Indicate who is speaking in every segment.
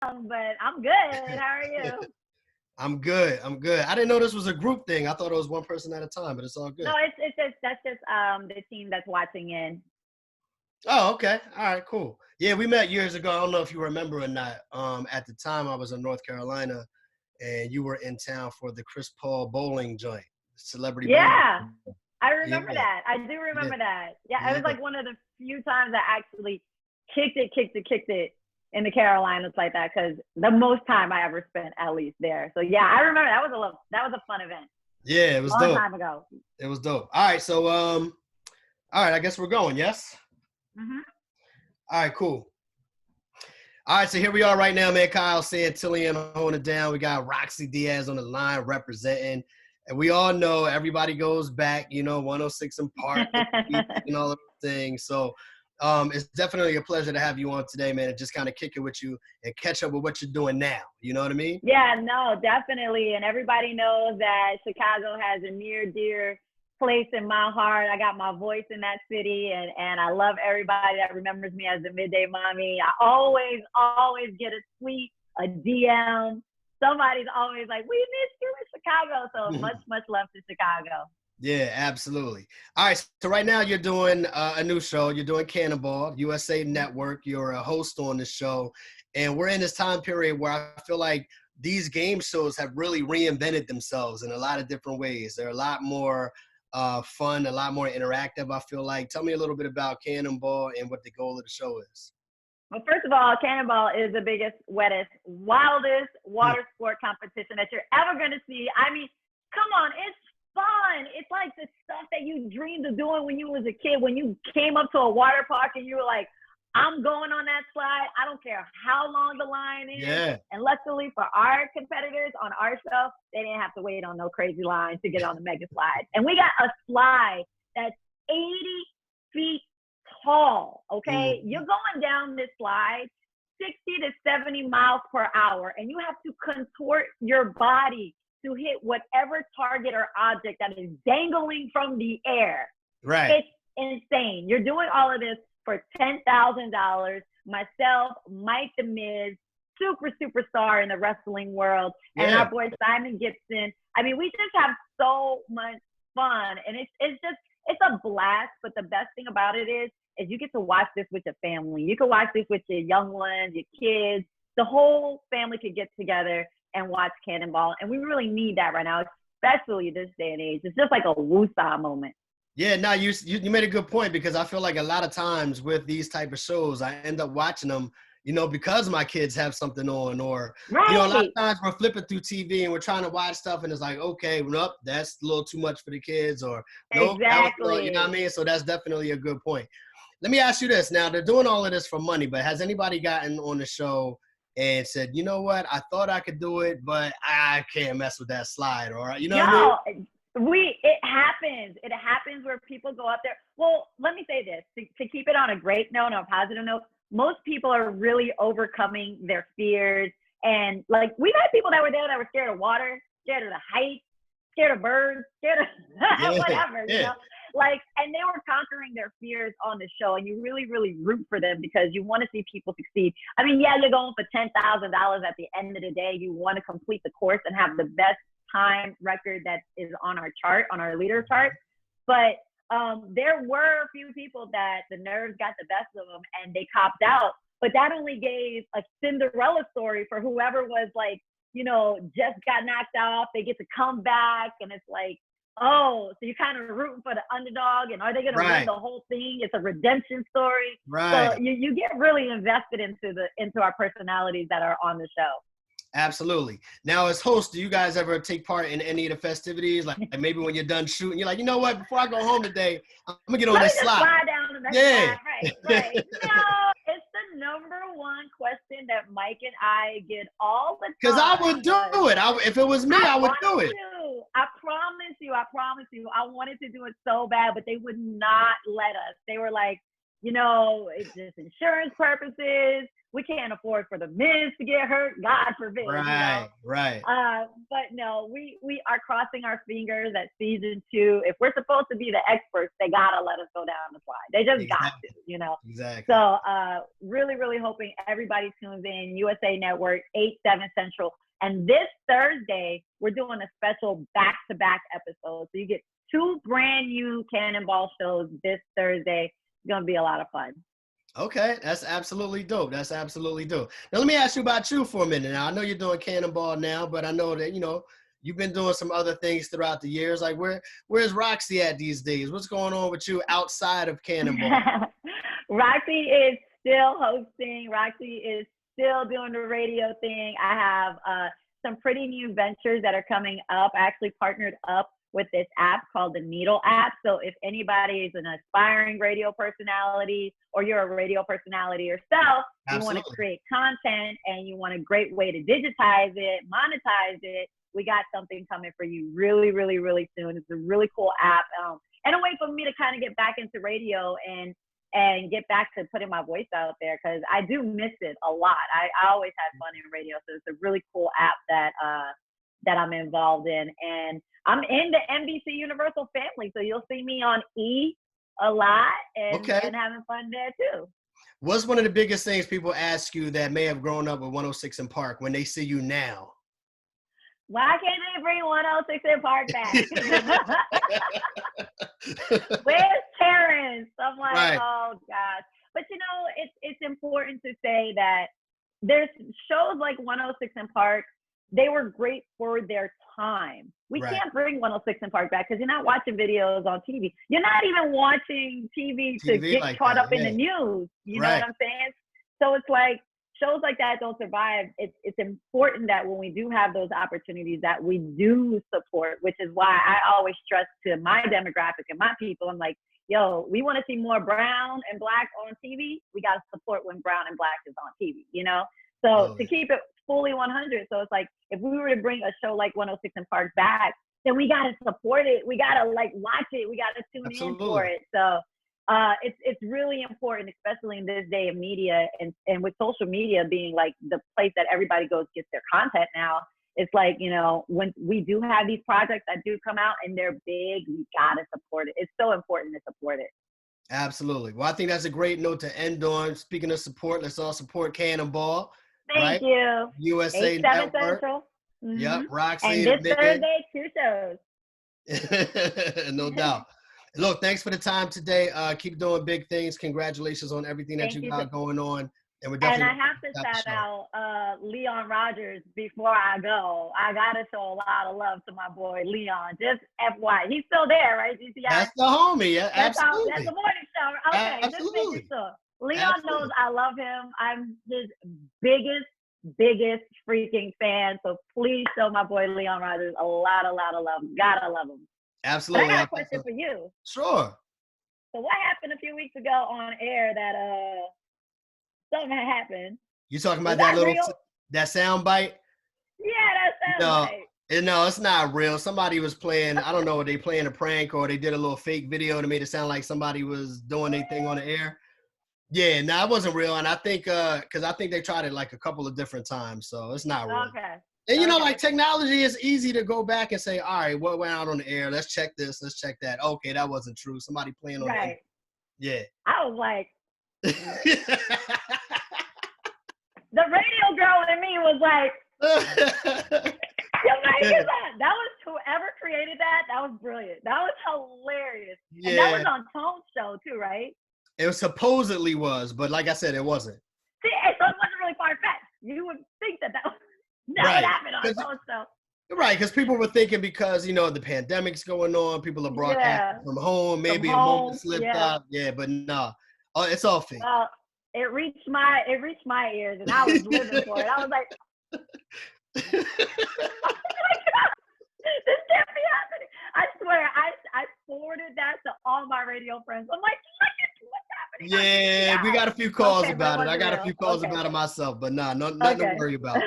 Speaker 1: but I'm good. How are you?
Speaker 2: I'm good. I'm good. I didn't know this was a group thing. I thought it was one person at a time, but it's all
Speaker 1: No,
Speaker 2: good.
Speaker 1: it's just that's just the team that's watching in.
Speaker 2: Oh, okay. All right, cool. Yeah, we met years ago. I don't know if you remember or not. At the time I was in North Carolina and you were in town for the Chris Paul bowling joint, celebrity bowling.
Speaker 1: Yeah, I
Speaker 2: Yeah,
Speaker 1: remember that. I do
Speaker 2: yeah,
Speaker 1: remember that. Yeah, it was
Speaker 2: yeah.
Speaker 1: like one of the few times I actually kicked it in the Carolinas like that because the most time I ever spent at least there. So yeah, I remember that was a fun event.
Speaker 2: Yeah, it was
Speaker 1: Long
Speaker 2: dope.
Speaker 1: time ago.
Speaker 2: It was dope. All right, so all right, I guess we're going, yes?
Speaker 1: Hmm.
Speaker 2: All right, cool. All right, so here we are right now, man. Kyle Santillian holding it down. We got Roxy Diaz on the line representing. And we all know everybody goes back, 106 in Park and all of those things. So it's definitely a pleasure to have you on today, man, and just kind of kick it with you and catch up with what you're doing now. You know what I mean?
Speaker 1: Yeah, no, definitely. And everybody knows that Chicago has a near dear place in my heart. I got my voice in that city, and I love everybody that remembers me as the midday mommy. I always get a tweet, a DM. Somebody's always like, "We missed you in Chicago." So much love to Chicago.
Speaker 2: Yeah, absolutely. All right, so right now you're doing a new show. You're doing Cannonball, USA Network. You're a host on the show. And we're in this time period where I feel like these game shows have really reinvented themselves in a lot of different ways. They're a lot more fun, a lot more interactive, I feel like. Tell me a little bit about Cannonball and what the goal of the show is.
Speaker 1: Well, first of all, Cannonball is the biggest, wettest, wildest water sport competition that you're ever going to see. I mean, come on, it's fun. It's like the stuff that you dreamed of doing when you was a kid, when you came up to a water park and you were like, I'm going on that slide. I don't care how long the line is.
Speaker 2: Yeah,
Speaker 1: And luckily for our competitors on our show, they didn't have to wait on no crazy line to get on the mega slide. And we got a slide that's 80 feet tall, okay? You're going down this slide 60 to 70 miles per hour, and you have to contort your body to hit whatever target or object that is dangling from the air.
Speaker 2: right.
Speaker 1: It's insane. You're doing all of this for $10,000. Myself, Mike the Miz, superstar in the wrestling world, and our boy Simon Gibson. I mean, we just have so much fun, and it's a blast. But the best thing about it is you get to watch this with your family. You can watch this with your young ones, your kids. The whole family could get together and watch Cannonball, and we really need that right now, especially this day and age. It's just like a woosah moment.
Speaker 2: Yeah, no, you made a good point because I feel like a lot of times with these type of shows, I end up watching them, because my kids have something on, or a lot of times we're flipping through TV and we're trying to watch stuff, and it's like, okay, nope, that's a little too much for the kids, or nope,
Speaker 1: exactly.
Speaker 2: you know what I mean? So that's definitely a good point. Let me ask you this: now they're doing all of this for money, but has anybody gotten on the show and said, you know what, I thought I could do it, but I can't mess with that slide, or what I mean?
Speaker 1: It happens. It happens where people go up there. Well, let me say this to keep it on a great note, on a positive note. Most people are really overcoming their fears, and like we've had people that were there that were scared of water, scared of the height, scared of birds, scared of whatever, like, and they were conquering their fears on the show, and you really, really root for them because you want to see people succeed. I mean, yeah, you're going for $10,000 at the end of the day. You want to complete the course and have the best time record that is on our chart, on our leader chart. But there were a few people that the nerves got the best of them and they copped out. But that only gave a Cinderella story for whoever was like, just got knocked off. They get to come back, and it's like, oh, so you're kind of rooting for the underdog, and are they going to win the whole thing? It's a redemption story.
Speaker 2: Right.
Speaker 1: So you get really invested into our personalities that are on the show.
Speaker 2: Absolutely. Now, as hosts, do you guys ever take part in any of the festivities? Like maybe when you're done shooting, you're like, you know what? Before I go home today, I'm gonna get on this slide.
Speaker 1: Slide down the next slide. Right. No, it's the number one question that Mike and I get all the time.
Speaker 2: Because I would do it. If it was me, I would do it.
Speaker 1: I promise you. I wanted to do it so bad, but they would not let us. They were like, it's just insurance purposes. we can't afford for the Miz to get hurt. God forbid.
Speaker 2: Right, right.
Speaker 1: But no, we are crossing our fingers that season 2. If we're supposed to be the experts, they gotta let us go down the slide. They just got to,
Speaker 2: Exactly.
Speaker 1: So really, really hoping everybody tunes in. USA Network, 8/7 Central. And this Thursday, we're doing a special back-to-back episode. So you get 2 brand new Cannonball shows this Thursday. It's gonna be a lot of fun.
Speaker 2: Okay, that's absolutely dope. That's absolutely dope. Now let me ask you about you for a minute. Now I know you're doing Cannonball now, but I know that you've been doing some other things throughout the years. Like where's Roxy at these days? What's going on with you outside of Cannonball?
Speaker 1: Roxy is still hosting. Roxy is still doing the radio thing. I have some pretty new ventures that are coming up. I actually partnered up with this app called the Needle app. So if anybody is an aspiring radio personality or you're a radio personality yourself, you want to create content and you want a great way to digitize it, monetize it, we got something coming for you really, really, really soon. It's a really cool app and a way for me to kind of get back into radio and get back to putting my voice out there because I do miss it a lot. I always had fun in radio. So it's a really cool app that I'm involved in. And I'm in the NBC Universal family, so you'll see me on E a lot and having fun there too.
Speaker 2: What's one of the biggest things people ask you that may have grown up with 106 in Park when they see you now?
Speaker 1: Why can't they bring 106 in Park back? Where's Terrence? I'm like, oh gosh. But it's important to say that there's shows like 106 in Park. They were great for their time. We can't bring 106 in Park back because you're not watching videos on TV. You're not even watching TV to get like caught up in the news. You know what I'm saying? So it's like shows like that don't survive. It's important that when we do have those opportunities that we do support, which is why I always stress to my demographic and my people, I'm like, yo, we want to see more brown and black on TV. We got to support when brown and black is on TV, So to keep it fully 100. So it's like, if we were to bring a show like 106 in Park back, then we got to support it. We got to watch it. We got to tune in for it. So it's really important, especially in this day of media and with social media being like the place that everybody goes gets their content now. It's like, when we do have these projects that do come out and they're big, we got to support it. It's so important to support it.
Speaker 2: Absolutely. Well, I think that's a great note to end on. Speaking of support, let's all support Cannonball.
Speaker 1: Thank you.
Speaker 2: USA
Speaker 1: 8/7
Speaker 2: Network.
Speaker 1: Central.
Speaker 2: Yep, Roxy.
Speaker 1: And this Thursday, 2 shows.
Speaker 2: No doubt. Look, thanks for the time today. Keep doing big things. Congratulations on everything that you got going on. And we're definitely.
Speaker 1: And I have to shout out Leon Rogers before I go. I gotta show a lot of love to my boy Leon. Just FY, he's still there, right? GCI?
Speaker 2: That's the homie. Yeah, absolutely.
Speaker 1: That's the morning show. Okay,
Speaker 2: absolutely.
Speaker 1: Just making sure. Leon knows I love him. I'm his biggest freaking fan. So please show my boy Leon Rogers a lot of love. Gotta love him.
Speaker 2: Absolutely.
Speaker 1: But I got a question for you.
Speaker 2: Sure.
Speaker 1: So what happened a few weeks ago on air that something had happened?
Speaker 2: You talking about that sound bite?
Speaker 1: Yeah, that sound bite.
Speaker 2: No, it's not real. Somebody was playing, I don't know, they playing a prank or they did a little fake video to make it sound like somebody was doing their thing on the air. Yeah, no, it wasn't real. And I think, because I think they tried it like a couple of different times. So it's not real.
Speaker 1: Okay.
Speaker 2: And, like technology is easy to go back and say, all right, what went out on the air? Let's check this. Let's check that. Okay, that wasn't true. Somebody playing on the air. Yeah.
Speaker 1: I was like, the radio girl in me was like, that was whoever created that. That was brilliant. That was hilarious. Yeah. And that was on Tone's show too, right?
Speaker 2: It supposedly was, but like I said, it wasn't.
Speaker 1: See, so it wasn't really far-fetched. You would think that would happen on Tone's show.
Speaker 2: Right, because people were thinking because, the pandemic's going on, people are broadcasting from home, maybe a moment slipped up. Yeah, but no. Oh, it's all fake.
Speaker 1: It reached my ears, and I was living for it. I was like, oh my God, this can't be happening. I swear, I forwarded that to all my radio friends. I'm like, look at what's happening.
Speaker 2: Yeah, we got a few calls about it. I got a few calls about it myself, but nothing to worry about.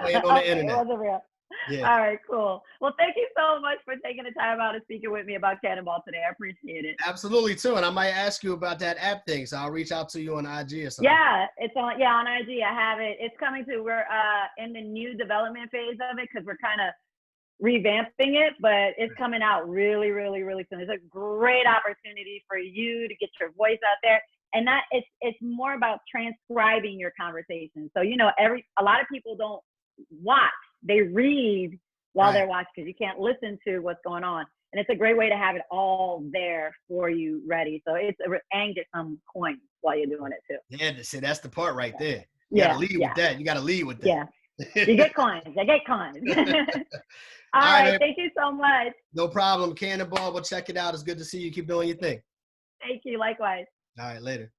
Speaker 2: Playing on the internet.
Speaker 1: It wasn't real.
Speaker 2: Yeah.
Speaker 1: All right, cool. Well, thank you so much for taking the time out and speaking with me about Cannonball today. I appreciate it.
Speaker 2: Absolutely too. And I might ask you about that app thing. So I'll reach out to you on IG or something.
Speaker 1: Yeah, it's on IG. I have it. It's coming to we're in the new development phase of it because we're kind of revamping it, but it's coming out really, really, really soon. It's a great opportunity for you to get your voice out there. And that it's more about transcribing your conversation. So, you know, a lot of people don't watch, they read while they're watching because you can't listen to what's going on. And it's a great way to have it all there for you ready. So and get some coins while you're doing it too.
Speaker 2: Yeah, see, that's the part right there. You gotta lead with that. You gotta lead with that.
Speaker 1: Yeah. You get coins. I get coins. All right. Thank you so much.
Speaker 2: No problem. Cannonball. We'll check it out. It's good to see you. Keep doing your thing.
Speaker 1: Thank you. Likewise.
Speaker 2: All right. Later.